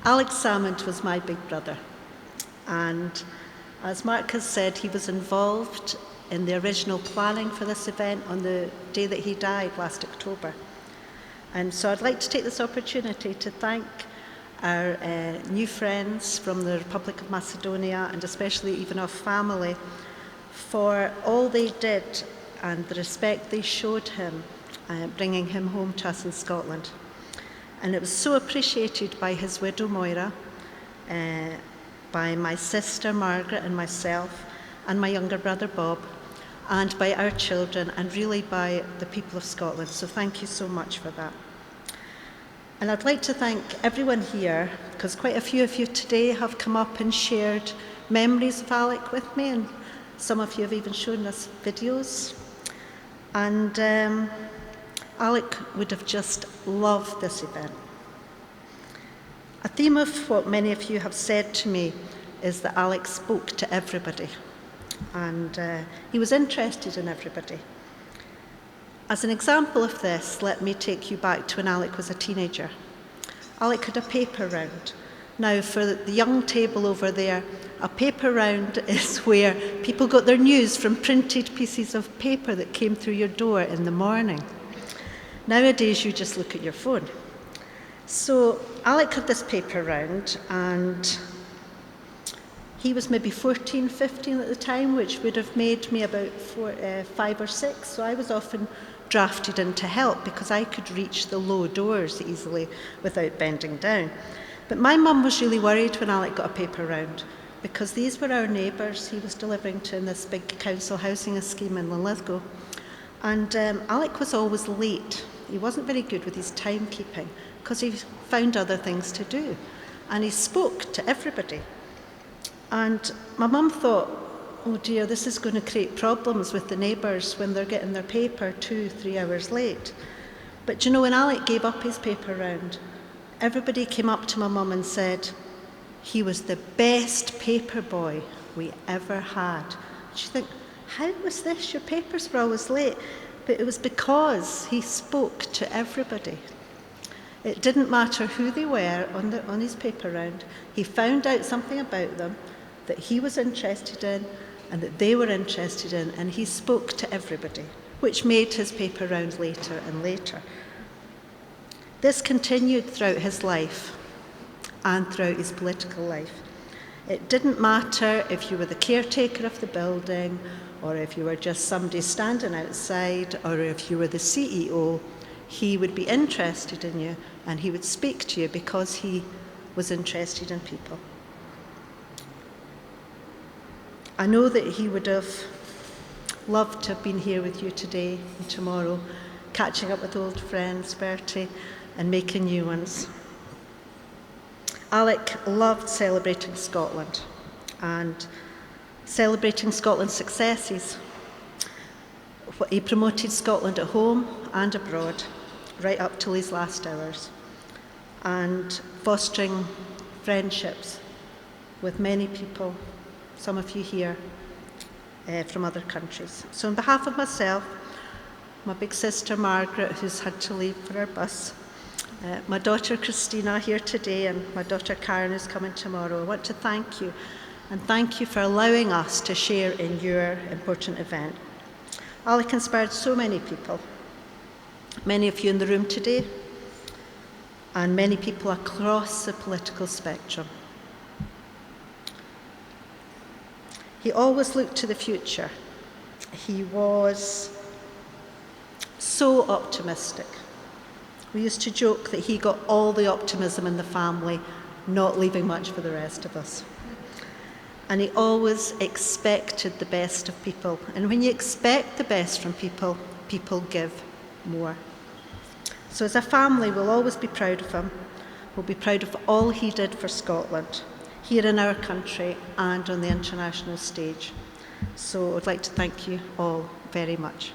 Alex Salmond was my big brother, and as Mark has said, he was involved in the original planning for this event on the day that he died last October. And so I'd like to take this opportunity to thank our new friends from the Republic of Macedonia, and especially Ivanov family, for all they did and the respect they showed him, bringing him home to us in Scotland. And it was so appreciated by his widow Moira, by my sister Margaret and myself, and my younger brother Bob, and by our children, and really by the people of Scotland. So thank you so much for that. And I'd like to thank everyone here, because quite a few of you today have come up and shared memories of Alec with me, and some of you have even shown us videos. And Alec would have just loved this event. A theme of what many of you have said to me is that Alec spoke to everybody, and he was interested in everybody. As an example of this, let me take you back to when Alec was a teenager. Alec had a paper round. Now, for the young table over there, a paper round is where people got their news from printed pieces of paper that came through your door in the morning. Nowadays, you just look at your phone. So Alec had this paper round, and he was maybe 14, 15 at the time, which would have made me about 5 or 6. So I was often drafted in to help because I could reach the low doors easily without bending down. But my mum was really worried when Alec got a paper round, because these were our neighbours he was delivering to in this big council housing scheme in Linlithgow. And Alec was always late. He wasn't very good with his timekeeping because he found other things to do. And he spoke to everybody. And my mum thought, oh dear, this is going to create problems with the neighbours when they're getting their paper 2-3 hours late. But you know, when Alec gave up his paper round, everybody came up to my mum and said, he was the best paper boy we ever had. She'd think, how was this? Your papers were always late. But it was because he spoke to everybody. It didn't matter who they were on his paper round. He found out something about them that he was interested in and that they were interested in, and he spoke to everybody, which made his paper round later and later. This continued throughout his life and throughout his political life. It didn't matter if you were the caretaker of the building, or if you were just somebody standing outside, or if you were the CEO, he would be interested in you and he would speak to you because he was interested in people. I know that he would have loved to have been here with you today and tomorrow, catching up with old friends, Bertie, and making new ones. Alec loved celebrating Scotland and celebrating Scotland's successes. He promoted Scotland at home and abroad, right up till his last hours, and fostering friendships with many people, some of you here, from other countries. So on behalf of myself, my big sister Margaret, who's had to leave for her bus, my daughter Christina here today, and my daughter Karen, who's coming tomorrow, I want to thank you, and thank you for allowing us to share in your important event. Alec inspired so many people, many of you in the room today, and many people across the political spectrum. He always looked to the future. He was so optimistic. We used to joke that he got all the optimism in the family, not leaving much for the rest of us. And he always expected the best of people. And when you expect the best from people, people give more. So as a family, we'll always be proud of him. We'll be proud of all he did for Scotland, here in our country and on the international stage. So I'd like to thank you all very much.